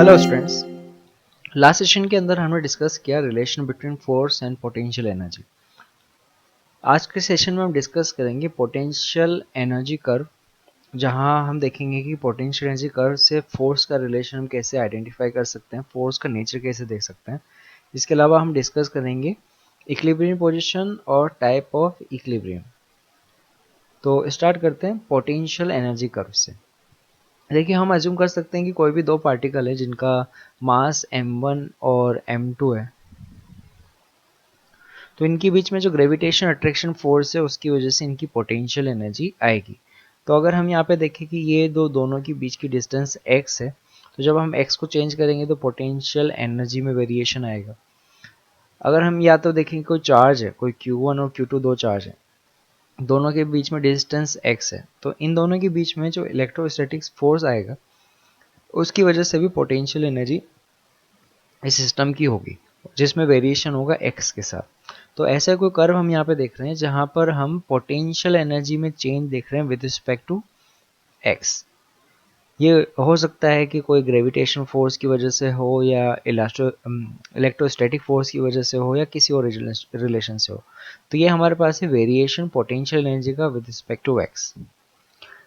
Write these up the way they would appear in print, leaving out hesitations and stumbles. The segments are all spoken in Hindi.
हेलो स्टूडेंट्स, लास्ट सेशन के अंदर हमने डिस्कस किया relation between force and potential energy. आज के सेशन में हम डिस्कस करेंगे पोटेंशियल एनर्जी कर्व, जहां हम देखेंगे कि पोटेंशियल एनर्जी कर्व से फोर्स का रिलेशन हम कैसे आइडेंटिफाई कर सकते हैं, फोर्स का नेचर कैसे देख सकते हैं। इसके अलावा हम डिस्कस करेंगे इक्विलिब्रियम पोजीशन और टाइप ऑफ इक्विलिब्रियम। तो स्टार्ट करते हैं पोटेंशियल एनर्जी कर्व से। देखिए, हम अज्यूम कर सकते हैं कि कोई भी दो पार्टिकल है जिनका मास m1 और m2 है, तो इनके बीच में जो ग्रेविटेशन अट्रैक्शन फोर्स है उसकी वजह से इनकी पोटेंशियल एनर्जी आएगी। तो अगर हम यहाँ पे देखें कि ये दोनों के बीच की डिस्टेंस x है, तो जब हम x को चेंज करेंगे तो पोटेंशियल एनर्जी में वेरिएशन आएगा। अगर हम या तो देखें कोई चार्ज है, कोई Q1 और Q2 दो चार्ज है, दोनों के बीच में डिस्टेंस x है, तो इन दोनों के बीच में जो इलेक्ट्रोस्टैटिक फोर्स आएगा उसकी वजह से भी पोटेंशियल एनर्जी इस सिस्टम की होगी, जिसमें वेरिएशन होगा x के साथ। तो ऐसा कोई कर्व हम यहाँ पे देख रहे हैं जहां पर हम पोटेंशियल एनर्जी में चेंज देख रहे हैं विद रिस्पेक्ट टू x। ये हो सकता है कि कोई ग्रेविटेशन फोर्स की वजह से हो, या इलेक्ट्रोस्टैटिक फोर्स की वजह से हो, या किसी और रिलेशन से हो। तो ये हमारे पास है वेरिएशन पोटेंशियल एनर्जी का विद रिस्पेक्ट टू x।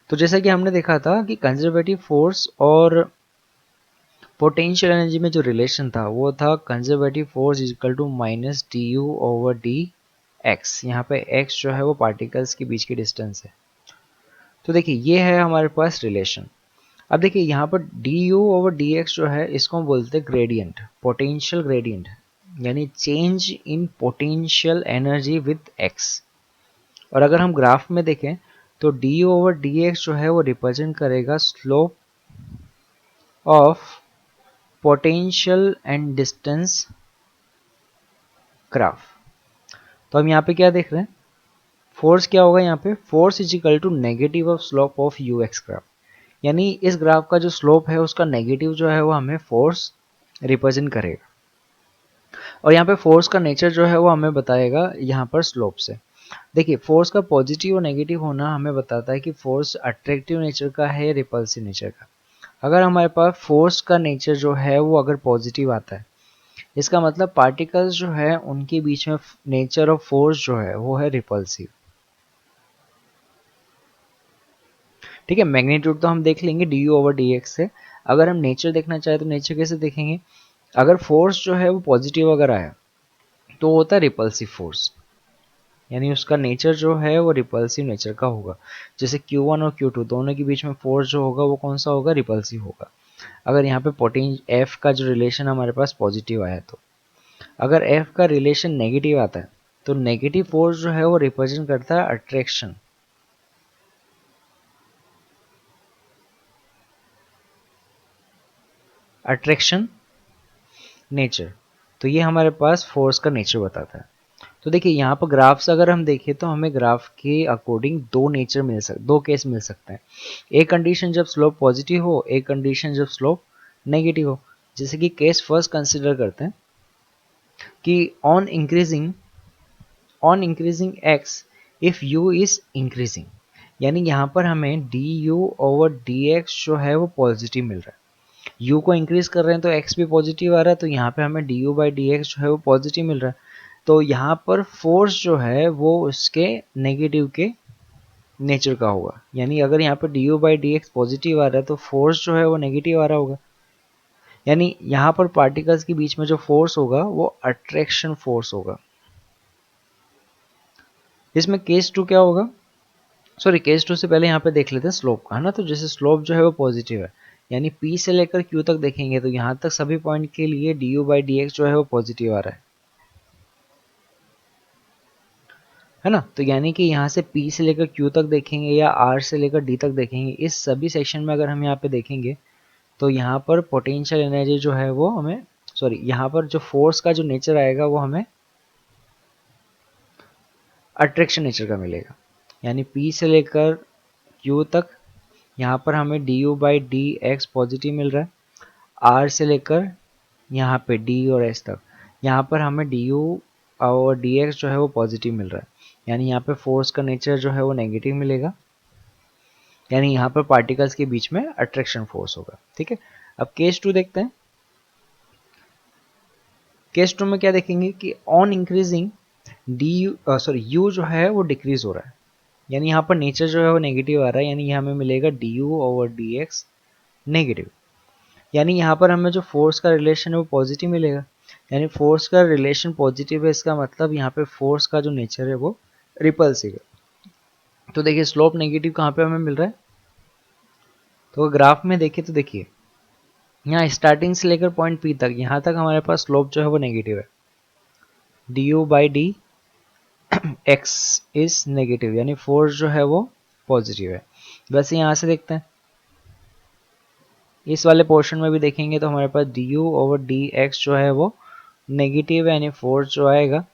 तो जैसा कि हमने देखा था कि कंजर्वेटिव फोर्स और पोटेंशियल एनर्जी में जो रिलेशन था वो था conservative force is equal to minus d u over d x. यहाँ पे x जो है वो पार्टिकल्स के बीच की डिस्टेंस है। तो देखिए, ये है हमारे पास रिलेशन। अब देखिए यहाँ पर d u over d x जो है इसको हम बोलते हैं ग्रेडियंट, पोटेंशियल ग्रेडियंट, यानी change in potential energy with x। और अगर हम ग्राफ में देखें तो D u over d x जो है वो रिप्रेजेंट करेगा slope of potential and distance graph. तो हम यहाँ पे क्या देख रहे हैं, फोर्स क्या होगा यहाँ पे, force is equal to negative of slope of u x graph. यानी इस ग्राफ का जो स्लोप है उसका नेगेटिव जो है वो हमें फोर्स रिप्रेजेंट करेगा, और यहाँ पे फोर्स का नेचर जो है वो हमें बताएगा यहाँ पर स्लोप से। देखिए, फोर्स का पॉजिटिव और नेगेटिव होना हमें बताता है कि फोर्स अट्रैक्टिव नेचर का है, रिपल्सिव नेचर का। अगर हमारे पास फोर्स का नेचर जो है वो अगर पॉजिटिव आता है, इसका मतलब पार्टिकल्स जो है उनके बीच में नेचर ऑफ फोर्स जो है वो है रिपल्सिव। ठीक है, मैग्नीट्यूड तो हम देख लेंगे D u over d x से। अगर हम नेचर देखना चाहे तो नेचर कैसे देखेंगे, अगर फोर्स जो है वो पॉजिटिव अगर आया तो होता है रिपल्सिव फोर्स, यानी उसका नेचर जो है वो रिपल्सिव नेचर का होगा। जैसे Q1 और Q2 दोनों के बीच में फोर्स जो होगा वो कौन सा होगा, रिपल्सिव होगा। अगर यहाँ पे पोटेंशियल F का जो रिलेशन हमारे पास पॉजिटिव आया, तो अगर F का रिलेशन नेगेटिव आता है तो नेगेटिव फोर्स जो है वो रिप्रेजेंट करता है अट्रैक्शन। अट्रैक्शन नेचर, तो ये हमारे पास फोर्स का नेचर बताता है। तो देखिए, यहाँ पर ग्राफ से अगर हम देखें तो हमें ग्राफ के अकॉर्डिंग दो केस मिल सकते हैं। एक कंडीशन जब स्लोप पॉजिटिव हो, एक कंडीशन जब स्लोप नेगेटिव हो। जैसे कि केस फर्स्ट कंसिडर करते हैं कि on increasing x if u is increasing, यानी यहाँ पर हमें d u over d x जो है वो पॉजिटिव मिल रहा है। u को इंक्रीज कर रहे हैं तो x भी पॉजिटिव आ रहा है, तो यहाँ पे हमें d u by d x जो है वो पॉजिटिव मिल रहा है। तो यहाँ पर फोर्स जो है वो उसके नेगेटिव के नेचर का होगा, यानी अगर यहाँ पर d u by d x positive आ रहा है तो फोर्स जो है वो नेगेटिव आ रहा होगा। यानी यहाँ पर पार्टिकल्स के बीच में जो फोर्स होगा वो अट्रैक्शन फोर्स होगा। इसमें केस टू क्या होगा, सॉरी केस टू से पहले यहाँ पे देख लेते हैं स्लोप का, है ना। तो जैसे स्लोप जो है वो पॉजिटिव है, यानी P से लेकर Q तक देखेंगे तो यहाँ तक सभी पॉइंट के लिए D u by d x जो है वो पॉजिटिव आ रहा है ना। तो यानी कि यहाँ से P से लेकर Q तक देखेंगे या R से लेकर D तक देखेंगे, इस सभी सेक्शन में अगर हम यहाँ पे देखेंगे तो यहाँ पर पोटेंशियल एनर्जी जो है वो हमें, सॉरी यहाँ पर जो फोर्स का जो नेचर आएगा वो हमें अट्रैक्शन नेचर का मिलेगा। यानी P से लेकर Q तक यहाँ पर हमें d u by d x positive मिल रहा है। R से लेकर यहाँ पे D और S तक यहाँ पर हमें डी यू और डी एक्स जो है वो पॉजिटिव मिल रहा है, यानी यहाँ पे फोर्स का नेचर जो है वो नेगेटिव मिलेगा, यानी यहाँ पर पार्टिकल्स के बीच में अट्रैक्शन फोर्स होगा। ठीक है, अब केस टू देखते हैं। केस 2 में क्या देखेंगे कि ऑन इंक्रीजिंग यू जो है वो डिक्रीज हो रहा है, यानी यहाँ पर नेचर जो है वो नेगेटिव आ रहा है, यानी यहाँ हमें मिलेगा du/dx नेगेटिव। यानी यहाँ पर हमें जो फोर्स का रिलेशन है वो पॉजिटिव मिलेगा, यानी फोर्स का रिलेशन पॉजिटिव है, इसका मतलब यहाँ पे फोर्स का जो नेचर है वो रिपल्सिव है। तो देखिए स्लोप नेगेटिव कहाँ पे हमें मिल रहा है, तो ग्राफ में देखिए तो देखिए यहाँ स्टार्टिंग से लेकर पॉइंट P तक, यहाँ तक हमारे पास स्लोप जो है वो नेगेटिव है, du/d x इज नेगेटिव, यानी फोर्स जो है वो पॉजिटिव है। वैसे यहाँ से देखते हैं, इस वाले पोर्शन में भी देखेंगे तो हमारे पास du/dx जो है वो नेगेटिव है, यानी फोर्स जो आएगा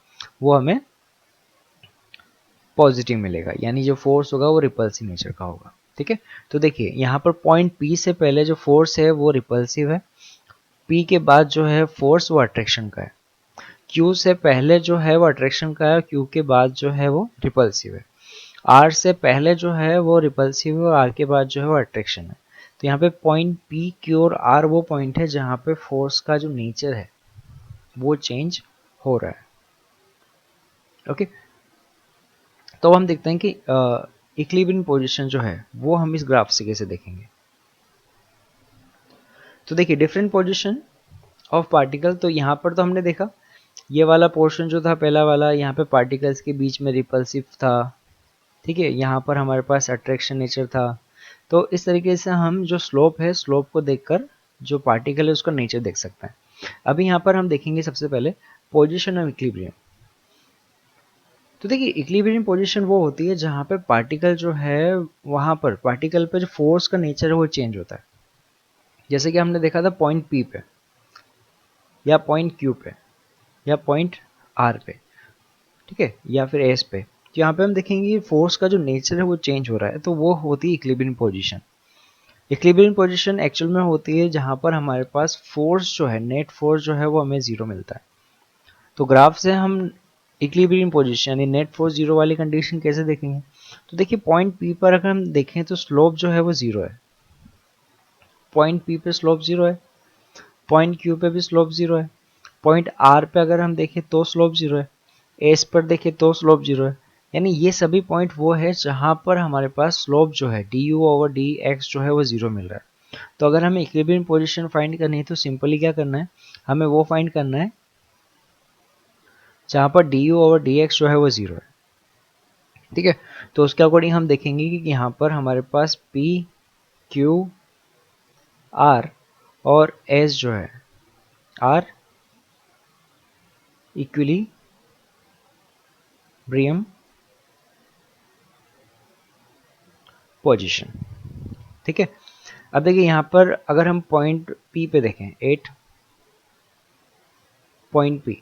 वो हमें पॉजिटिव मिलेगा, यानी जो फोर्स होगा वो रिपल्सिव नेचर का होगा। ठीक है, तो देखिए यहाँ पर पॉइंट P से पहले जो फोर्स है वो रिपल्सिव है, P के बाद जो है फोर्स वो अट्रैक्शन का है, Q से पहले जो है वो अट्रैक्शन का है, Q के बाद जो है वो रिपल्सिव है, R से पहले जो है वो रिपल्सिव है और R के बाद जो है वो अट्रैक्शन है। तो यहाँ पे पॉइंट P, Q और R वो पॉइंट है जहाँ पे फोर्स का जो नेचर है वो चेंज हो रहा है। ओके, तो हम देखते हैं कि इक्विलिब्रियम पोजीशन जो है वो हम इस ग्राफ से कैसे देखेंगे। तो देखिए डिफरेंट पोजीशन ऑफ पार्टिकल, तो यहाँ पर तो हमने देखा ये वाला पोर्शन जो था पहला वाला, यहाँ पे पार्टिकल्स के बीच में रिपल्सिव था, ठीक है, यहाँ पर हमारे पास अट्रैक्शन नेचर था। तो इस तरीके से हम जो स्लोप है, स्लोप को देखकर जो पार्टिकल है उसका नेचर देख सकते हैं। अभी यहाँ पर हम देखेंगे सबसे पहले पोजीशन ऑफ इक्विलिब्रियम। तो देखिए इक्विलिब्रियम पोजीशन वो होती है जहाँ पे पार्टिकल जो है वहाँ पर पार्टिकल पे जो फोर्स का नेचर है वो चेंज होता है। जैसे कि हमने देखा था पॉइंट P पे या पॉइंट Q पे या पॉइंट R पे, ठीक है, या फिर S पे। तो यहाँ पे हम देखेंगे फोर्स का जो नेचर है वो चेंज हो रहा है, तो वो होती है equilibrium position. Equilibrium position actual में होती है जहाँ पर हमारे पास फोर्स जो है, नेट फोर्स जो है वो हमें जीरो मिलता है। तो ग्राफ से हम इक्विलिब्रियम पोजीशन यानी नेट फोर्स जीरो वाली कंडीशन कैसे देखेंगे, तो देखिए पॉइंट P पर अगर हम देखें तो स्लोप जो है वो जीरो है, पॉइंट P पे स्लोप जीरो है, पॉइंट Q पे भी स्लोप जीरो है, पॉइंट R पे अगर हम देखें तो स्लोप जीरो है, एस पर देखें तो स्लोप जीरो है, यानी ये सभी पॉइंट वो है जहां पर हमारे पास स्लोप जो है du/dx जो है वो जीरो मिल रहा है। तो अगर हमें इक्विलिब्रियम पोजीशन फाइंड करनी है तो सिंपली क्या करना है, हमें वो फाइंड करना है जहां पर du/dx जो है वो जीरो है। ठीक है, तो उसके अकॉर्डिंग हम देखेंगे कि यहाँ पर हमारे पास P, Q, R और S जो है R इक्विलिब्रियम पोजीशन। ठीक है, अब देखिए यहाँ पर अगर हम पॉइंट P पे देखें 8 पॉइंट P,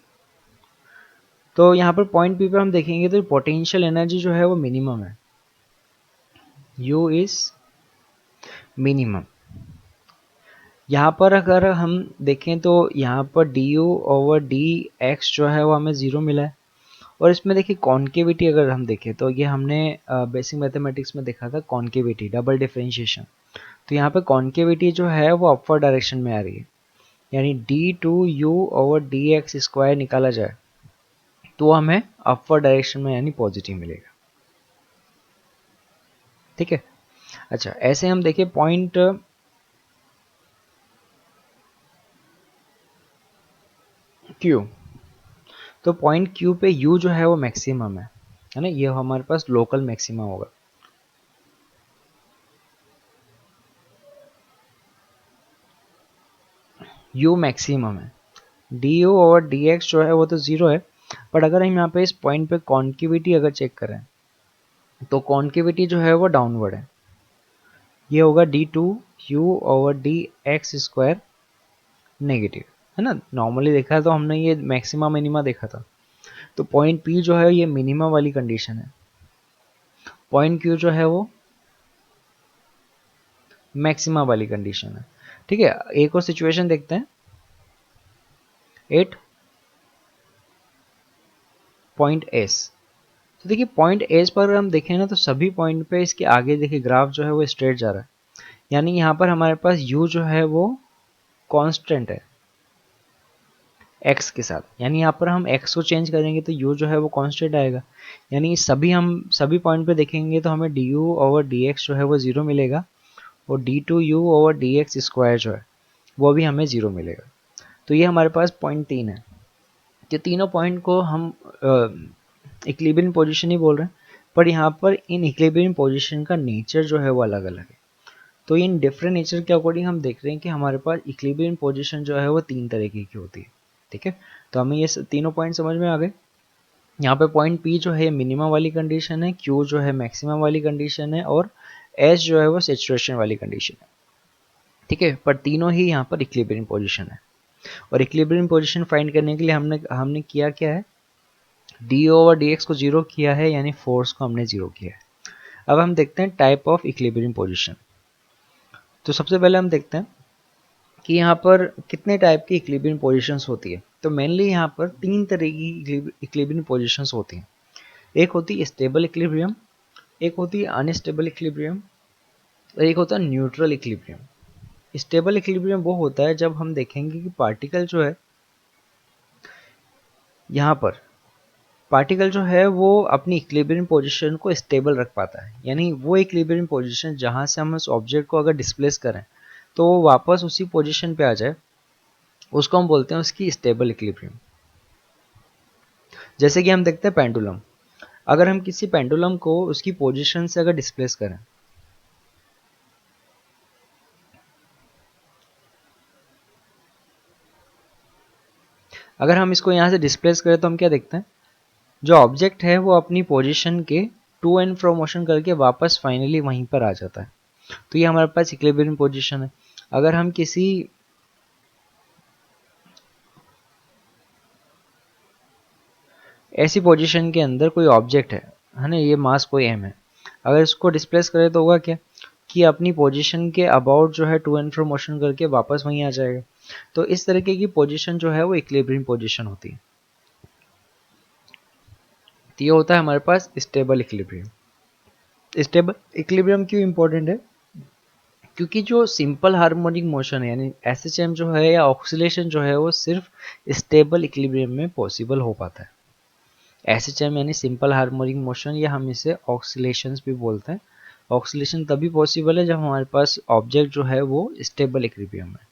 तो यहाँ पर पॉइंट P पे हम देखेंगे तो पोटेंशियल एनर्जी जो है वो मिनिमम है, U इज मिनिमम। यहाँ पर अगर हम देखें तो यहाँ पर du/dx जो है वो हमें ज़ीरो मिला है, और इसमें देखिए कॉन्केविटी अगर हम देखें तो ये हमने बेसिक मैथमेटिक्स में देखा था, कॉन्केविटी डबल डिफरेंशिएशन। तो यहाँ पे कॉन्केविटी जो है वो अपवर्ड डायरेक्शन में आ रही है, यानी d2u/dx स्क्वायर निकाला जाए तो हमें अपवर्ड डायरेक्शन में यानी पॉजिटिव मिलेगा। ठीक है, अच्छा ऐसे हम देखिए पॉइंट Q, तो पॉइंट Q पे U जो है वो मैक्सिमम है ना, ये हमारे पास लोकल मैक्सिमम होगा। U मैक्सिमम है, du/dx जो है वो तो जीरो है, बट अगर हम यहाँ पे इस पॉइंट पे कॉन्केविटी अगर चेक करें तो कॉन्केविटी जो है वो डाउनवर्ड है, ये होगा d2u/dx स्क्वायर नेगेटिव, है ना। नॉर्मली देखा है तो हमने ये मैक्सिमा मिनिमा देखा था, तो पॉइंट P जो है ये मिनिमा वाली कंडीशन है, पॉइंट Q जो है वो मैक्सिमा वाली कंडीशन है। ठीक है, एक और सिचुएशन देखते हैं 8 पॉइंट S। तो देखिए पॉइंट S पर अगर हम देखें ना तो सभी पॉइंट पे इसके आगे देखिए ग्राफ जो है वो स्ट्रेट जा रहा है, यानी यहाँ पर हमारे पास U जो है वो कांस्टेंट है, एक्स के साथ, यानी यहाँ पर हम एक्स को चेंज करेंगे तो यू जो है वो कांस्टेंट आएगा, यानी सभी पॉइंट पे देखेंगे तो हमें d u over d x जो है वो ज़ीरो मिलेगा, और d two u over d x square जो है वो भी हमें ज़ीरो मिलेगा। तो ये हमारे पास पॉइंट 3 है। ये तीनों पॉइंट को हम इक्विलिब्रियम पोजीशन ही बोल रहे हैं, पर यहाँ पर इन इक्विलिब्रियम पोजीशन का नेचर जो है वो अलग अलग है। तो इन डिफरेंट नेचर के अकॉर्डिंग हम देख रहे हैं कि हमारे पास इक्विलिब्रियम पोजीशन जो है वो 3 तरीके की होती है। ठीक है, तो हमें ये तीनों पॉइंट समझ में आ गए। यहाँ पे पॉइंट पी जो है मिनिमम वाली कंडीशन है, क्यू जो है मैक्सिमम वाली कंडीशन है, और एस जो है वो सेचुरेशन वाली कंडीशन है। ठीक है, पर तीनों ही यहाँ पर इक्विलिब्रियम पोजीशन है। और इक्विलिब्रियम पोजीशन फाइंड करने के लिए हमने किया क्या है, डी ओवर डी एक्स को जीरो किया है, यानी फोर्स को हमने जीरो किया है। अब हम देखते हैं टाइप ऑफ इक्विलिब्रियम पोजीशन। तो सबसे पहले हम देखते हैं कि यहाँ पर कितने टाइप की इक्विलिब्रियम पोजीशंस होती है। तो मेनली यहाँ पर 3 तरह की इक्विलिब्रियम पोजीशंस होती हैं। एक होती है स्टेबल इक्विलिब्रियम, एक होती है अनस्टेबल इक्विलिब्रियम, और एक होता है न्यूट्रल इक्विलिब्रियम। स्टेबल इक्विलिब्रियम वो होता है जब हम देखेंगे कि पार्टिकल जो है, यहाँ पर पार्टिकल जो है वो अपनी इक्विलिब्रियम पोजीशन को स्टेबल रख पाता है, यानी वो इक्विलिब्रियम पोजीशन जहाँ से हम उस ऑब्जेक्ट को अगर डिस्प्लेस करें तो वो वापस उसी पोजीशन पे आ जाए, उसको हम बोलते हैं उसकी स्टेबल इक्विलिब्रियम। जैसे कि हम देखते हैं पेंडुलम, अगर हम किसी पेंडुलम को उसकी पोजीशन से अगर डिस्प्लेस करें, अगर हम इसको यहाँ से डिस्प्लेस करें तो हम क्या देखते हैं, जो ऑब्जेक्ट है वो अपनी पोजीशन के टू एंड फ्रो मोशन करके वापस फाइनली वहीं पर आ जाता है। तो ये हमारे पास इक्विलिब्रियम पोजीशन है। अगर हम किसी ऐसी पोजीशन के अंदर कोई ऑब्जेक्ट है ना, ये मास कोई एम है, अगर इसको डिस्प्लेस करें तो होगा क्या कि अपनी पोजीशन के अबाउट जो है टू एंड फ्रो मोशन करके वापस वहीं आ जाएगा। तो इस तरीके की पोजीशन जो है वो इक्विलिब्रियम पोजीशन होती है। तो ये होता है हमारे पास स्टेबल इक्विलिब्रियम। स्टेबल इक्विलिब्रियम क्यों इंपॉर्टेंट है, क्योंकि जो सिंपल हार्मोनिक मोशन है यानी एसएचएम जो है या ऑक्सीलेशन जो है वो सिर्फ स्टेबल इक्विलिब्रियम में पॉसिबल हो पाता है। एसएचएम यानी सिंपल हार्मोनिक मोशन, या हम इसे ऑक्सीलेशंस भी बोलते हैं। ऑक्सीलेशन तभी पॉसिबल है जब हमारे पास ऑब्जेक्ट जो है वो स्टेबल इक्विलिब्रियम है।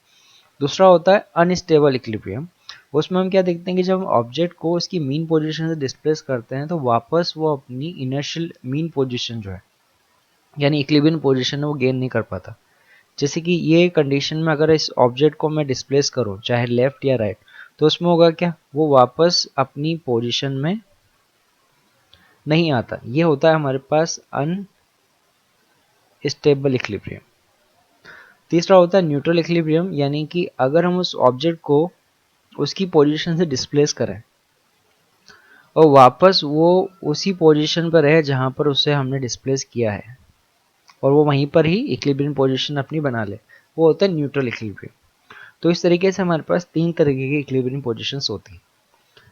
दूसरा होता है अनस्टेबल इक्विलिब्रियम। उसमें हम क्या देखते हैं कि जब हम ऑब्जेक्ट को उसकी मीन पोजीशन से डिस्प्लेस करते हैं तो वापस वो अपनी इनर्शियल मीन पोजीशन जो है यानी इक्विलिब्रियम पोजीशन है वो गेन नहीं कर पाता। जैसे कि ये कंडीशन में अगर इस ऑब्जेक्ट को मैं डिस्प्लेस करूं चाहे लेफ्ट या राइट, तो उसमें होगा क्या, वो वापस अपनी पोजीशन में नहीं आता। ये होता है हमारे पास अनस्टेबल इक्विलिब्रियम। तीसरा होता है न्यूट्रल इक्विलिब्रियम, यानी कि अगर हम उस ऑब्जेक्ट को उसकी पोजीशन से डिस्प्लेस करें और वापस वो उसी पोजीशन पर रहे जहां पर उसे हमने डिस्प्लेस किया है, और वो वहीं पर ही इक्विलिब्रियम पोजीशन अपनी बना ले, वो होता है न्यूट्रल इक्विलिब्रियम। तो इस तरीके से हमारे पास 3 तरीके की इक्विलिब्रियम पोजीशंस होती हैं।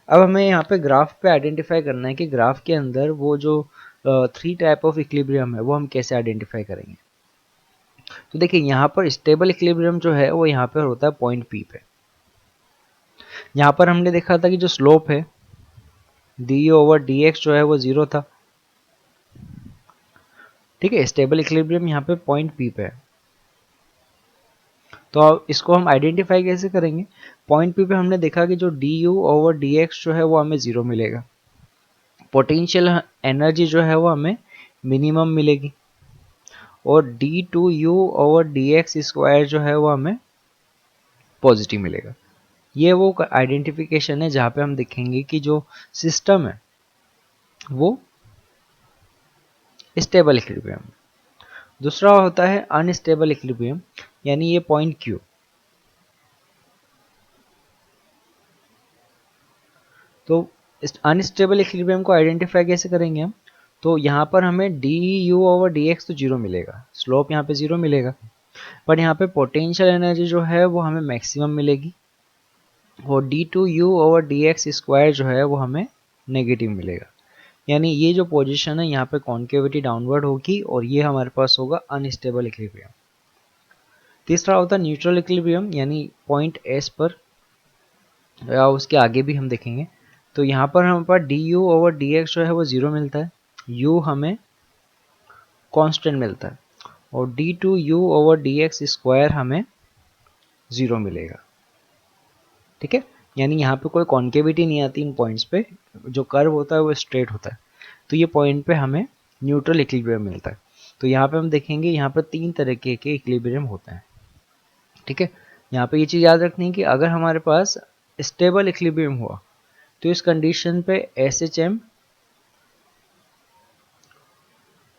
अब हमें यहाँ पे ग्राफ पे आइडेंटिफाई करना है कि ग्राफ के अंदर वो जो 3 टाइप ऑफ इक्विलिब्रियम है वो हम कैसे आइडेंटिफाई करेंगे। तो देखिए यहाँ पर स्टेबल इक्विलिब्रियम जो है वो यहाँ पर होता है पॉइंट पी पे। यहाँ पर हमने देखा था कि जो स्लोप है डी ओवर डी एक्स जो है वो 0 था। ठीक है, स्टेबल इक्विलिब्रियम यहाँ पे पॉइंट पी पे है। तो अब इसको हम आइडेंटिफाई कैसे करेंगे, पॉइंट पी पे हमने देखा कि जो D u over d x जो है वो हमें 0 मिलेगा, पोटेंशियल एनर्जी जो है वो हमें मिनिमम मिलेगी, और d two u over d x square जो है वो हमें पॉजिटिव मिलेगा। ये वो आइडेंटिफिकेशन है जहाँ पे हम देखेंगे कि जो सिस्टम है वो स्टेबल इक्विलिब्रियम। दूसरा होता है अनस्टेबल इक्विलिब्रियम, यानी ये पॉइंट क्यू। तो अनस्टेबल इक्विलिब्रियम को आइडेंटिफाई कैसे करेंगे हम, तो यहाँ पर हमें d u over d x तो 0 मिलेगा, स्लोप यहाँ पे 0 मिलेगा, पर यहाँ पे पोटेंशियल एनर्जी जो है वो हमें मैक्सिमम मिलेगी, और d two u over d x square जो है वो हमें नेगेटिव मिलेगा। यानी ये जो पोजीशन है यहाँ पे कॉन्केविटी डाउनवर्ड होगी, और ये हमारे पास होगा अनस्टेबल इक्विलिब्रियम। तीसरा होता है न्यूट्रल इक्विलिब्रियम, यानी पॉइंट एस पर या उसके आगे भी हम देखेंगे। तो यहाँ पर हमारे पास d u over d x जो है वो 0 मिलता है, u हमें कांस्टेंट मिलता है, और d two u over d x square हमें 0 मिलेगा। ठीक है, यानी यहाँ पे कोई कॉन्केविटी नहीं आती इन पॉइंट्स पे, जो कर्व होता है वो स्ट्रेट होता है। तो ये पॉइंट पे हमें न्यूट्रल इक्विलिब्रियम मिलता है। तो यहाँ पे हम देखेंगे यहाँ पर 3 तरीके के इक्विलिब्रियम होते हैं। ठीक है, यहाँ पे ये चीज़ याद रखनी है कि अगर हमारे पास स्टेबल इक्विलिब्रियम हुआ तो इस कंडीशन पे SHM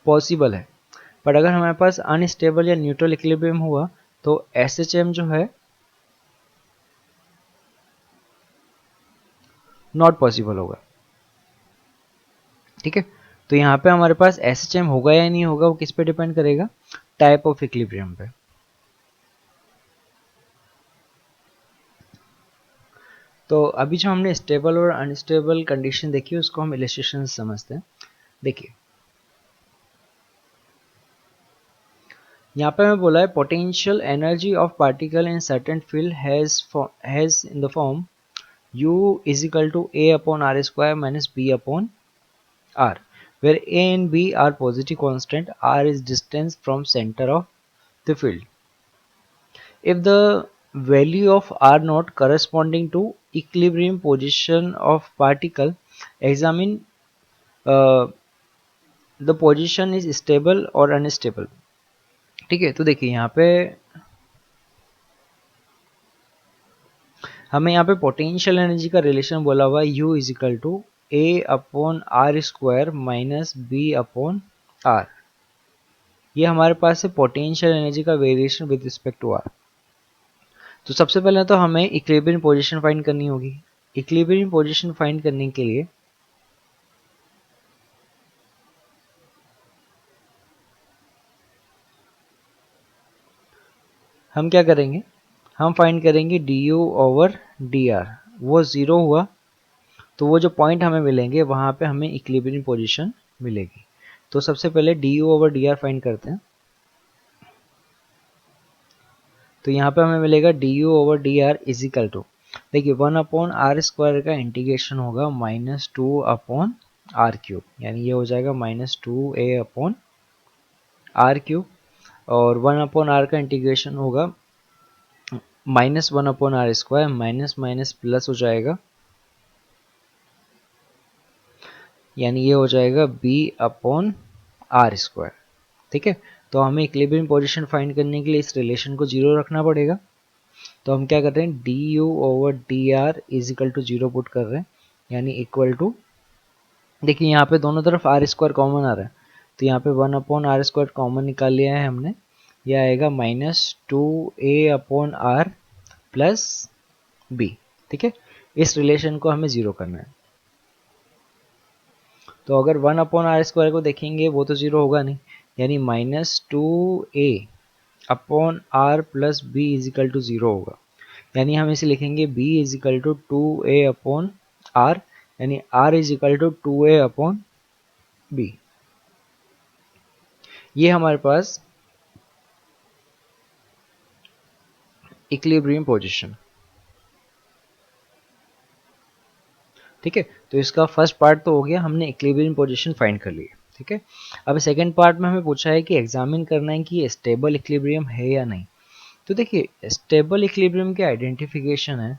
पॉसिबल है, पर अगर हमारे पास अनस्टेबल या न्यूट्रल इक्विलिब्रियम हुआ तो SHM जो है नॉट पॉसिबल होगा। ठीक है, तो यहाँ पे हमारे पास SHM होगा या नहीं होगा वो किस पे डिपेंड करेगा, टाइप ऑफ इक्विलिब्रियम पे। तो अभी जो हमने स्टेबल और अनस्टेबल कंडीशन देखी उसको हम इलस्ट्रेशन से समझते हैं। देखिए यहाँ पे हमें बोला है potential energy of particle in certain field has in the form u is equal to a upon r square minus b upon r, where a and b are positive constant, r is distance from center of the field. If the value of r naught corresponding to equilibrium position of particle, examine uh, the position is stable or unstable. ठीक है, तो देखिए यहाँ पे हमें यहाँ पे पोटेंशियल एनर्जी का रिलेशन बोला हुआ है u is equal to a upon r square minus b upon r. ये हमारे पास है पोटेंशियल एनर्जी का variation with respect to r. तो सबसे पहले तो हमें इक्विलिब्रियम पोजीशन फाइंड करनी होगी। इक्विलिब्रियम पोजीशन फाइंड करने के लिए हम क्या करेंगे, हम फाइंड करेंगे D u over d are. वो ज़ीरो हुआ तो वो जो पॉइंट हमें मिलेंगे वहाँ पे हमें इक्विलिब्रियम पोजीशन मिलेगी। तो सबसे पहले d u over d r find करते हैं। तो यहाँ पे हमें मिलेगा d u over d r is equal to, देखिए 1 अपॉन आर स्क्वायर का इंटीग्रेशन होगा -2 अपॉन आर क्यूब, यानी ये हो जाएगा -2a अपॉन आर क्यूब, और 1 अपॉन आर का इंटीग्रेशन होगा -1 upon r square, minus minus plus हो जाएगा, यानी ये हो जाएगा b अपॉन आर स्क्वायर। ठीक है, तो हमें इक्विलिब्रियम पोजीशन फाइंड करने के लिए इस रिलेशन को 0 रखना पड़ेगा। तो हम क्या कर रहे हैं, d u over d r is equal to 0 put कर रहे हैं, यानी इक्वल टू, देखिए यहाँ पे दोनों तरफ आर स्क्वायर कॉमन आ रहा है, तो यहाँ पे 1 अपॉन आर स्क्वायर कॉमन निकाल लिया है हमने, यह आएगा -2a upon r plus B. ठीक है, इस रिलेशन को हमें 0 करना है। तो अगर 1 अपॉन आर स्क्वायर को देखेंगे वो तो 0 होगा नहीं, यानी -2a upon r plus b is equal to 0 होगा, यानी हम इसे लिखेंगे b is equal to 2a upon r, यानी r is equal to 2a upon b। ये हमारे पास इक्विलिब्रियम पोजीशन। ठीक है, तो इसका फर्स्ट पार्ट तो हो गया, हमने इक्विलिब्रियम पोजीशन फाइंड कर लिया। ठीक है, अब सेकंड पार्ट में हमें पूछा है कि एग्जामिन करना है कि ये स्टेबल इक्विलिब्रियम है या नहीं। तो देखिए स्टेबल इक्विलिब्रियम की आइडेंटिफिकेशन है,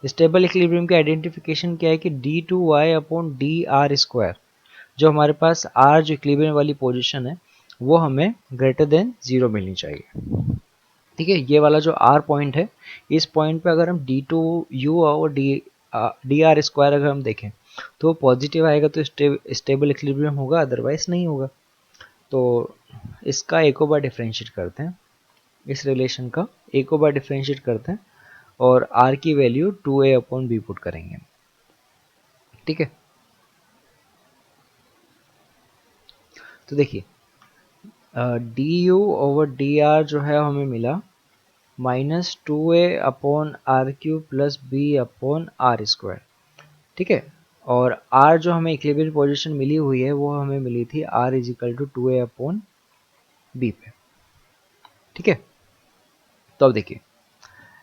स्टेबल इक्विलिब्रियम की आइडेंटिफिकेशन क्या है कि d two y upon d r square, जो हमारे पास आर जो इक्विलिब्रियम वाली पोजीशन है वो हमें ग्रेटर देन 0 मिलनी चाहिए। ठीक है, ये वाला जो आर पॉइंट है, इस पॉइंट पे अगर हम डी टू यू और डी आर स्क्वायर अगर हम देखें तो पॉजिटिव आएगा तो स्टेबल इक्विलिब्रियम होगा, अदरवाइज नहीं होगा। तो इसका एक बार डिफ्रेंशिएट करते हैं, इस रिलेशन का एक बार डिफ्रेंशिएट करते हैं और r की value 2a upon B put करेंगे। ठीक है, तो देखिए d u over d r जो है हमें मिला -2a upon r cube plus b upon r square. ठीक है, और r जो हमें इक्विलिब्रियम पोजीशन मिली हुई है वो हमें मिली थी r is equal to 2a upon b पे। ठीक है, तो अब देखिए,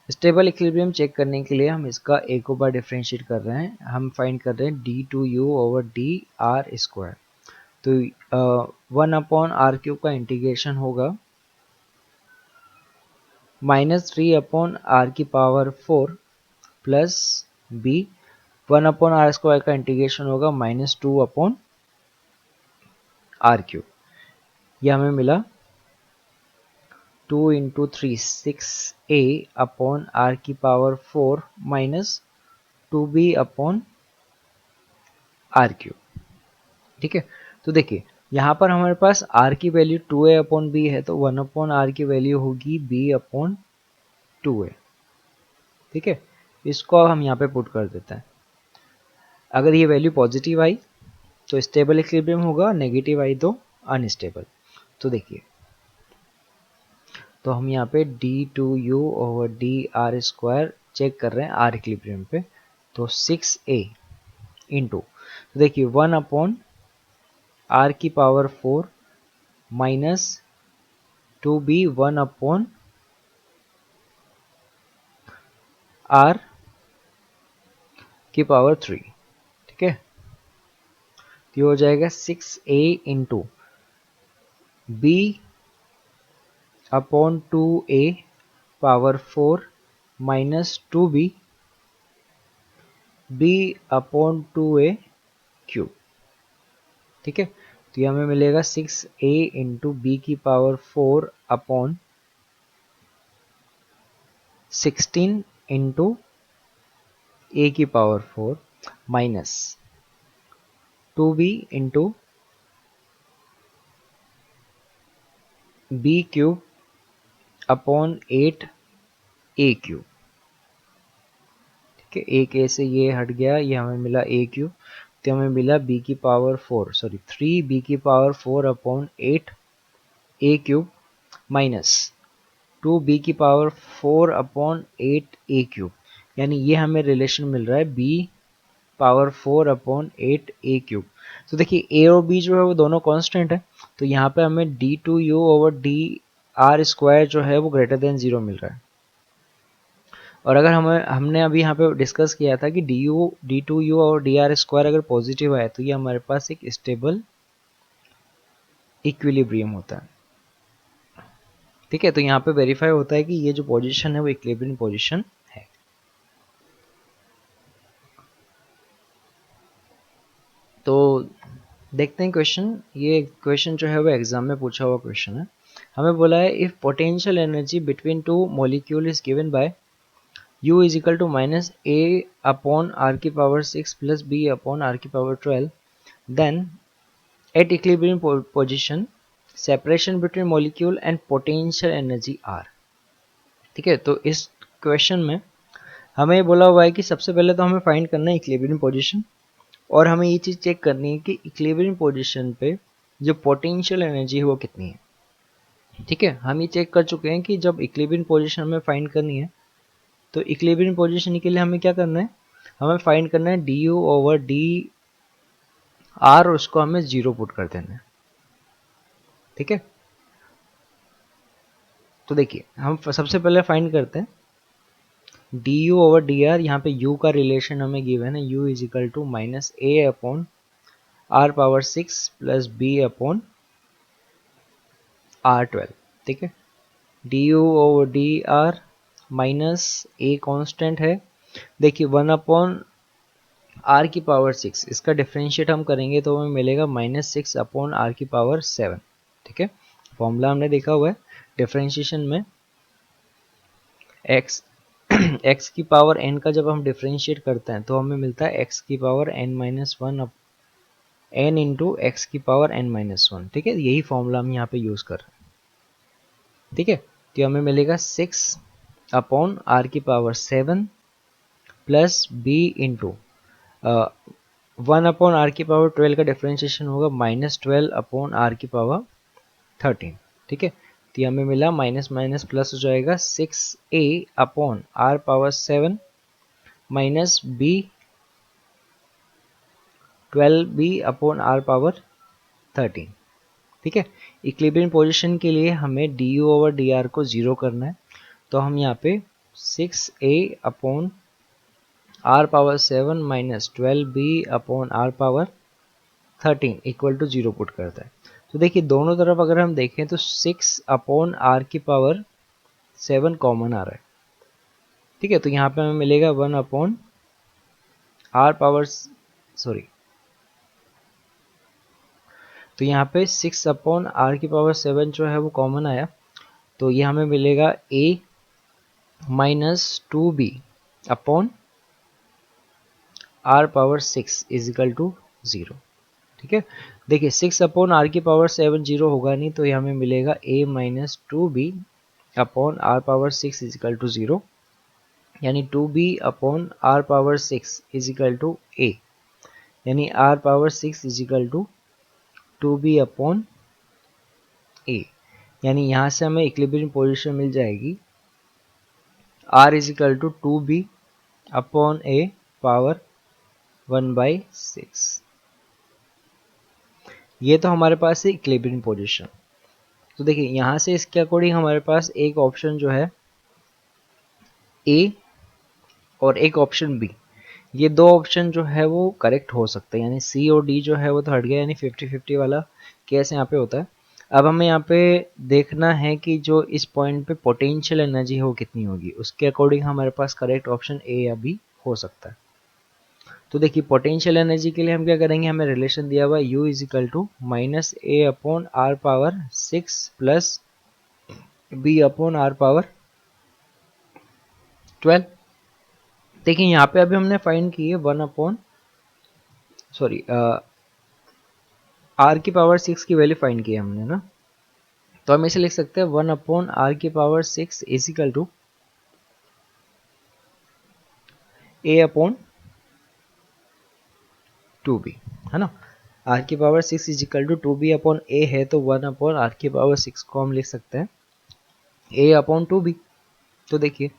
स्टेबल इक्विलिब्रियम चेक करने के लिए हम इसका ए को बार डिफरेंशिएट कर रहे हैं, हम फाइंड कर रहे हैं d2u/dr²। तो 1/r³ का इंटीग्रेशन होगा -3/r⁴ प्लस b, 1/r² का इंटीग्रेशन होगा -2/r³। यह हमें मिला 2 × 3 6a/r⁴ माइनस 2b/r³। ठीक है, तो देखिए यहाँ पर हमारे पास r की वैल्यू 2a/b है, तो 1/r की वैल्यू होगी b/2a। ठीक है, इसको हम यहाँ पे पुट कर देते हैं। अगर ये वैल्यू पॉजिटिव आई तो स्टेबल इक्विलिब्रियम होगा, नेगेटिव आई तो अनस्टेबल। तो देखिए, तो हम यहाँ पे d2u/dr² चेक कर रहे हैं r इक्विलिब्रियम पे, तो 6a इंटू, तो देखिए 1/r⁴ माइनस 2b 1/r⁴। ठीक है, तो ये हो जाएगा 6a into b/2a⁴ minus 2b b/2a³। ठीक है, तो ये हमें मिलेगा 6a into b⁴ 16 into a⁴ minus 2b into b⁴/8a³। ठीक है, एक ए से ये हट गया, ये हमें मिला a³, तो हमें मिला b⁴ 3b⁴/8a³ माइनस 2b⁴/8a³, यानी ये हमें रिलेशन मिल रहा है b⁴/8a³। तो देखिए a और b जो है वो दोनों कांस्टेंट है, तो यहाँ पे हमें d2u/dr² जो है वो ग्रेटर देन 0 मिल रहा है। और अगर हमने अभी यहाँ पे डिस्कस किया था कि d2u और dr² अगर पॉजिटिव है तो ये हमारे पास एक स्टेबल इक्विलिब्रियम होता है। ठीक है, तो यहाँ पे वेरीफाई होता है कि ये जो पोजीशन है वो इक्विलिब्रियम पोजीशन है। तो देखते हैं क्वेश्चन। ये क्वेश्चन जो है वो एग्जाम में पूछा हुआ क्वेश्चन है। हमें बोला है if potential energy between two molecule is given by u is equal to minus a/r⁴ plus b/r⁴12, then at equilibrium position separation between molecule and potential energy are। ठीक है, तो इस क्वेश्चन में हमें बोला हुआ है कि सबसे पहले तो हमें फाइंड करना है इक्विलिब्रियम पोजीशन, और हमें ये चीज़ चेक करनी है कि इक्विलिब्रियम पोजीशन पे जो पोटेंशियल एनर्जी है वो कितनी है। ठीक है, हम ये चेक कर चुके हैं कि जब इक्विलिब्रियम पोजीशन हमें फाइंड करनी है तो इक्विलिब्रियम पोजीशन के लिए हमें क्या करना है, हमें फाइंड करना है du/dr, उसको हमें 0 पुट कर देना है। ठीक है, तो देखिए हम सबसे पहले फाइंड करते हैं du/dr। यहाँ पे u का रिलेशन हमें गिवन है, u is equal to minus a/r⁴ plus b/r⁴। ठीक है, du/dr माइनस a कांस्टेंट है। देखिए 1/r⁴ इसका डिफरेंशिएट हम करेंगे तो हमें मिलेगा -6/r⁴। ठीक है, फॉर्मूला हमने देखा हुआ है डिफरेंशिएशन में x की पावर n का जब हम डिफरेंशिएट करते हैं तो हमें मिलता है x की power n-1 n into x की पावर n-1। ठीक है, यही फॉर्मूला हम यहाँ पे यूज कर रहे हैं। ठीक है, तो हमें मिलेगा 6/r⁴ plus b into 1/r⁴12 का डिफरेंशिएशन होगा -12/r⁴13। ठीक है, तो हमें मिला माइनस माइनस प्लस हो जाएगा 6a/r⁴ माइनस b 12b/r⁴13। ठीक है, इक्विलिब्रियम पोजीशन के लिए हमें du/dr को 0 करना है, तो हम यहाँ पे 6a upon r power 7 minus 12b upon r power 13 equal to 0 put करता है। तो देखिए दोनों तरफ अगर हम देखें तो 6 अपॉन आर की पावर 7 कॉमन आ रहा है, ठीक है। तो यहाँ पे हमें मिलेगा 1 अपॉन आर पावर सॉरी, तो यहाँ पे 6 अपॉन आर की पावर 7 जो है वो कॉमन आया, तो ये हमें मिलेगा a minus 2b upon r power 6 is equal to 0, ठीक है। देखिए 6 अपॉन आर की पावर 7 0 होगा नहीं, तो ये हमें मिलेगा a minus 2b upon r power 6 is equal to 0, यानी 2b upon r power 6 is equal to a, यानी r power 6 is equal to 2b upon a, यानी यहाँ से हमें इक्विलिब्रियम पोजीशन मिल जाएगी r is equal to 2b upon a power 1/6। ये तो हमारे पास है इक्विलिब्रियम पोजीशन। तो देखिए यहाँ से इसके अकॉर्डिंग हमारे पास एक ऑप्शन जो है a और एक ऑप्शन b, ये दो ऑप्शन जो है वो करेक्ट हो सकते हैं, यानी सी और डी जो है वो तो हट गया, यानी 50-50 वाला केस यहाँ पे होता है। अब हमें यहाँ पे देखना है कि जो इस पॉइंट पे पोटेंशियल एनर्जी है वो कितनी होगी, उसके अकॉर्डिंग हमारे पास करेक्ट ऑप्शन ए या बी हो सकता है। तो देखिए पोटेंशियल एनर्जी के लिए हम क्या करेंगे, हमें रिलेशन दिया हुआ u is equal to minus a upon r power 6 plus b upon r power 12। देखिए यहाँ पे अभी हमने फाइंड की है 1 अपॉन सॉरी आर की पावर 6 की वैल्यू फाइंड की है हमने ना, तो हम इसे लिख सकते हैं 1 अपॉन आर की power 6 is equal to a upon 2b, है ना। आर की power 6 is equal to 2b upon a है, तो 1 अपॉन आर की पावर 6 को हम लिख सकते हैं ए अपॉन 2b। तो देखिए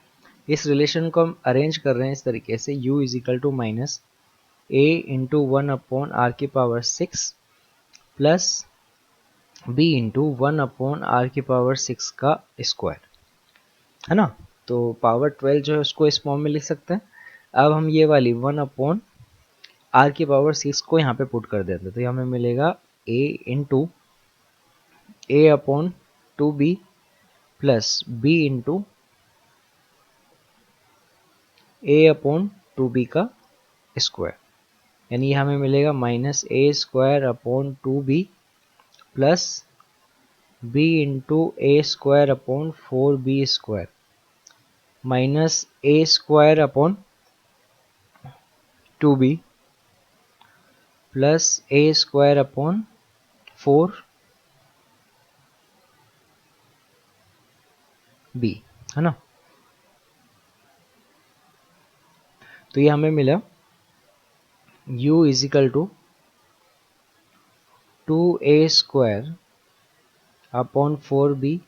इस रिलेशन को हम अरेंज कर रहे हैं इस तरीके से, u is equal to minus a into 1 upon r की power 6 plus b into 1 upon r की पावर 6 का स्क्वायर, है ना। तो पावर 12 जो है उसको इस फॉर्म में लिख सकते हैं। अब हम ये वाली 1 अपॉन आर की पावर 6 को यहाँ पे पुट कर देते हैं, तो हमें मिलेगा a into a upon 2b plus b into a upon 2b का स्क्वायर, यानी हमें मिलेगा minus a square upon 2b plus b into a square upon 4b square minus a square upon 2b plus a square upon 4b, है ना। तो ये हमें मिला u is equal to 2a square upon 4b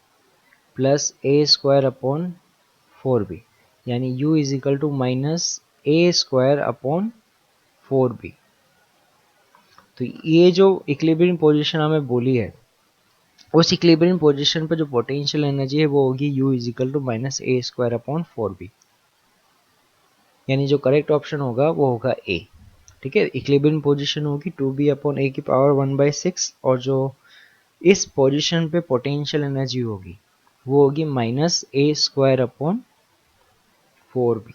plus a square upon 4b, यानी u is equal to minus a square upon 4b। तो ये जो इक्विलिब्रियम पोजीशन हमें बोली है, उस इक्विलिब्रियम पोजीशन पर जो पोटेंशियल एनर्जी है वो होगी u is equal to minus a square upon 4b, यानी जो करेक्ट ऑप्शन होगा वो होगा ए, ठीक है। इक्विलिब्रियम पोजीशन होगी 2b अपॉन ए की पावर 1/6, और जो इस पोजीशन पे पोटेंशियल एनर्जी होगी वो होगी minus a square upon 4b।